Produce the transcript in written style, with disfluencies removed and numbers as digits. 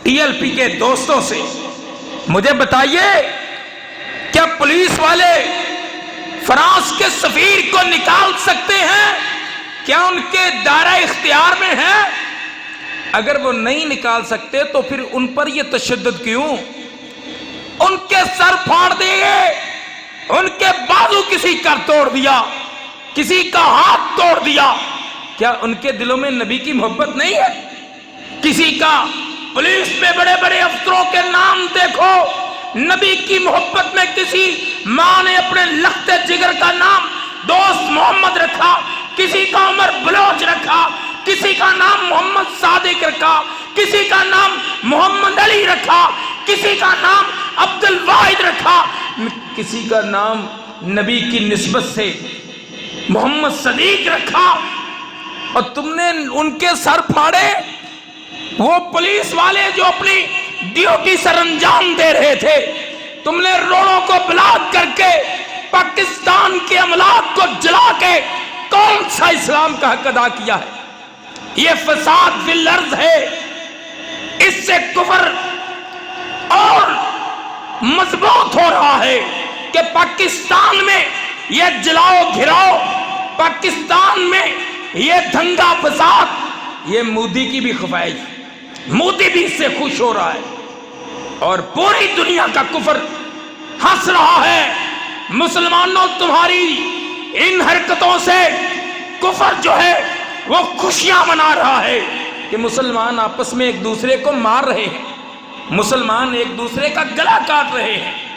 TLP کے دوستوں سے، مجھے بتائیے کیا پولیس والے فرانس کے سفیر کو نکال سکتے ہیں؟ کیا ان کے دائرہ اختیار میں ہے؟ اگر وہ نہیں نکال سکتے تو پھر ان پر یہ تشدد کیوں؟ ان کے سر پھاڑ دیے، ان کے بازو کسی کا توڑ دیا، کسی کا ہاتھ توڑ دیا، کیا ان کے دلوں میں نبی کی محبت نہیں ہے؟ کسی کا پولیس میں بڑے بڑے افسروں کے نام دیکھو، نبی کی محبت میں کسی ماں نے اپنے لخت جگر کا نام دوست محمد رکھا، کسی کا عمر بلوچ رکھا، کسی کا نام محمد صادق رکھا، کسی کا نام محمد علی رکھا، کسی کا نام عبد الواحد رکھا، کسی کا نام نبی کی نسبت سے محمد صدیق رکھا، اور تم نے ان کے سر پھاڑے؟ وہ پولیس والے جو اپنی ڈیوٹی سر انجام دے رہے تھے، تم نے روڑوں کو بلاک کر کے پاکستان کے املاک کو جلا کے کون سا اسلام کا حق ادا کیا ہے؟ یہ فساد فی الارض ہے، اس سے کفر اور مضبوط ہو رہا ہے کہ پاکستان میں یہ جلاؤ گھراؤ، پاکستان میں یہ دھنگا فساد، یہ مودی کی بھی خواہش، مودی بھی اس سے خوش ہو رہا ہے، اور پوری دنیا کا کفر ہنس رہا ہے۔ مسلمانوں، تمہاری ان حرکتوں سے کفر جو ہے وہ خوشیاں منا رہا ہے کہ مسلمان آپس میں ایک دوسرے کو مار رہے ہیں، مسلمان ایک دوسرے کا گلا کاٹ رہے ہیں۔